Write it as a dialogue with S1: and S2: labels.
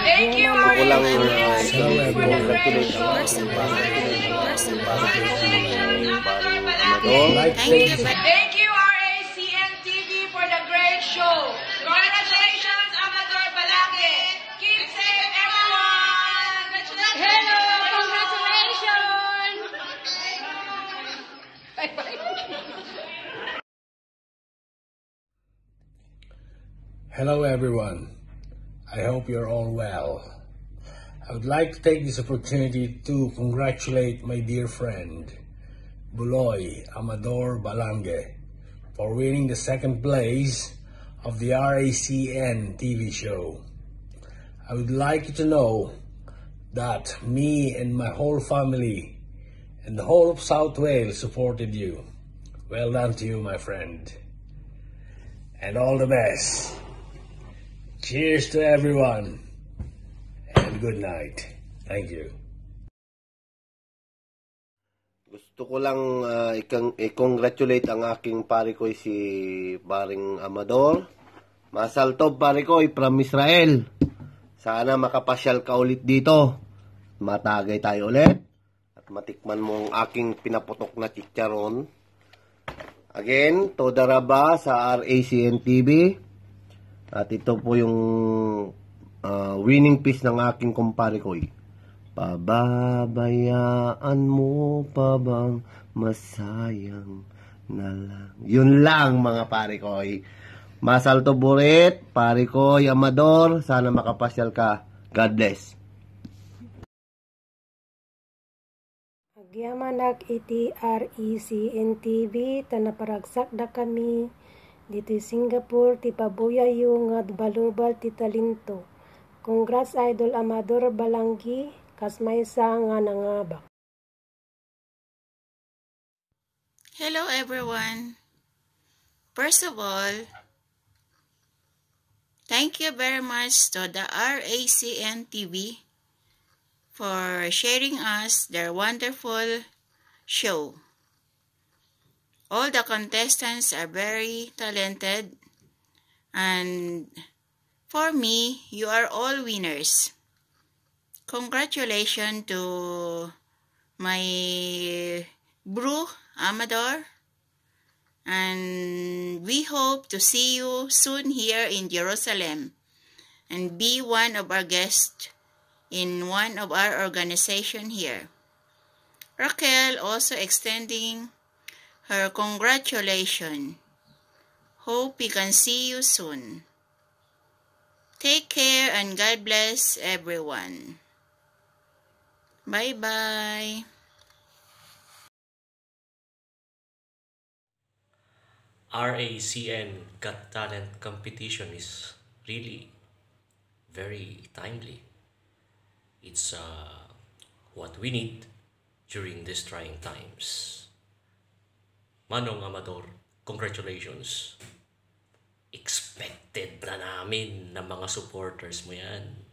S1: Thank you,
S2: Gusto ko lang
S1: RACNTV, for the great
S2: congratulate
S1: show. Thank you, RACNTV, for the great show. Congratulations, Amador Balake. Keep safe, everyone. Hello, congratulations. Bye-bye.
S3: Hello everyone, I hope you're all well. I would like to take this opportunity to congratulate my dear friend, Buloy Amador Balange, for winning the second place of the RACN TV show. I would like you to know that me and my whole family and the whole of South Wales supported you. Well done to you, my friend. And all the best. Cheers to everyone, and good night. Thank you.
S2: Gusto ko lang i-congratulate ang aking pare ko si Baring Amador. Masal tov pare ko from Israel. Sana makapasyal ka ulit dito. Matagay tayo ulit. At matikman mo ang aking pinaputok na chicharon. Again, Toda Raba sa RACN TV. At ito po yung winning piece ng aking kumpare ko. Pababayaan mo pa bang masayang na lang. Yun lang mga pare ko. Masal to burit, pare ko, Amador. Sana makapasyal ka. God bless.
S4: Agyamanak iti RACN TV, tanaparagsak da kami. Dito Singapore, ti pabuyayo nga balubal ti talento. Congrats Idol Amador Balanggi, kasmaysa nga nangabak.
S5: Hello everyone. First of all, thank you very much to the RACN TV for sharing us their wonderful show. All the contestants are very talented, and for me, you are all winners. Congratulations to my bro Amador, and we hope to see you soon here in Jerusalem and be one of our guests in one of our organization here. Raquel also extending her congratulations. Hope we can see you soon. Take care and God bless everyone. Bye-bye.
S6: RACN Got Talent competition is really very timely. It's what we need during these trying times. Manong Amador, congratulations. Expected na namin ng mga supporters mo yan.